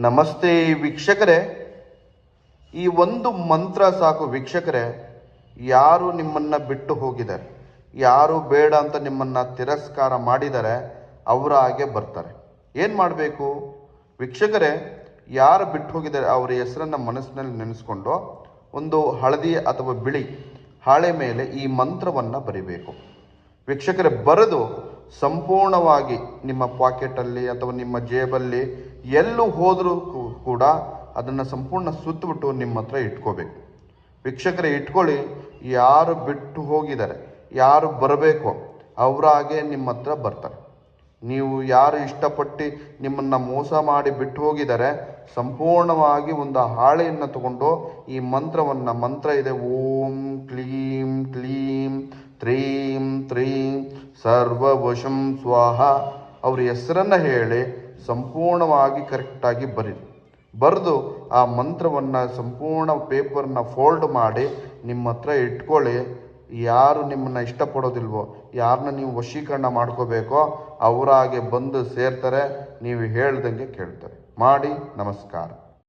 ನಮಸ್ತೆ ವೀಕ್ಷಕರೇ, ಈ ಒಂದು ಮಂತ್ರ ಸಾಕು ವೀಕ್ಷಕರೇ. ಯಾರು ನಿಮ್ಮನ್ನ ಬಿಟ್ಟು ಹೋಗಿದ್ದಾರೆ, ಯಾರು ಬೇಡ ಅಂತ ನಿಮ್ಮನ್ನ ತಿರಸ್ಕಾರ ಮಾಡಿದ್ದಾರೆ, ಅವರ ಹಾಗೆ ಬರ್ತಾರೆ. ಏನು ಮಾಡಬೇಕು ವೀಕ್ಷಕರೇ? ಯಾರು ಬಿಟ್ಟು ಹೋಗಿದ್ದಾರೆ ಅವರ ಹೆಸರನ್ನು ಮನಸ್ಸಿನಲ್ಲಿ ನೆನೆಸ್ಕೊಂಡು ಒಂದು ಹಳದಿ ಅಥವಾ ಬಿಳಿ ಹಾಳೆ ಮೇಲೆ ಈ ಮಂತ್ರವನ್ನು ಬರಿಬೇಕು ವೀಕ್ಷಕರೇ. ಬರೆದು ಸಂಪೂರ್ಣವಾಗಿ ನಿಮ್ಮ ಪಾಕೆಟಲ್ಲಿ ಅಥವಾ ನಿಮ್ಮ ಜೇಬಲ್ಲಿ ಎಲ್ಲೂ ಹೋದರೂ ಕೂಡ ಅದನ್ನು ಸಂಪೂರ್ಣ ಸುತ್ತಬಿಟ್ಟು ನಿಮ್ಮ ಹತ್ರ ಇಟ್ಕೋಬೇಕು ವೀಕ್ಷಕರೇ. ಇಟ್ಕೊಳ್ಳಿ. ಯಾರು ಬಿಟ್ಟು ಹೋಗಿದ್ದಾರೆ, ಯಾರು ಬರಬೇಕು ಅವರ ಹಾಗೆ ನಿಮ್ಮ ಹತ್ರ ಬರ್ತಾರೆ. ನೀವು ಯಾರು ಇಷ್ಟಪಟ್ಟು ನಿಮ್ಮನ್ನು ಮೋಸ ಮಾಡಿ ಬಿಟ್ಟು ಹೋಗಿದ್ದಾರೆ, ಸಂಪೂರ್ಣವಾಗಿ ಒಂದು ಹಾಳೆಯನ್ನು ತಗೊಂಡು ಈ ಮಂತ್ರ ಇದೆ, ಓಂ ಕ್ಲೀಂ ಕ್ಲೀಂ ತ್ರೀಂ ತ್ರೀಂ ಸರ್ವವಶಂ ಸ್ವಾಹ, ಅವ್ರ ಹೆಸರನ್ನು ಹೇಳಿ ಸಂಪೂರ್ಣವಾಗಿ ಕರೆಕ್ಟಾಗಿ ಬರೆದು ಆ ಮಂತ್ರವನ್ನು ಸಂಪೂರ್ಣ ಪೇಪರ್ನ ಫೋಲ್ಡ್ ಮಾಡಿ ನಿಮ್ಮ ಹತ್ರ ಇಟ್ಕೊಳ್ಳಿ. ಯಾರು ನಿಮ್ಮನ್ನು ಇಷ್ಟಪಡೋದಿಲ್ವೋ, ಯಾರನ್ನ ನೀವು ವಶೀಕರಣ ಮಾಡ್ಕೋಬೇಕೋ ಅವರಾಗೆ ಬಂದು ಸೇರ್ತಾರೆ, ನೀವು ಹೇಳ್ದಂಗೆ ಕೇಳ್ತಾರೆ. ಮಾಡಿ. ನಮಸ್ಕಾರ.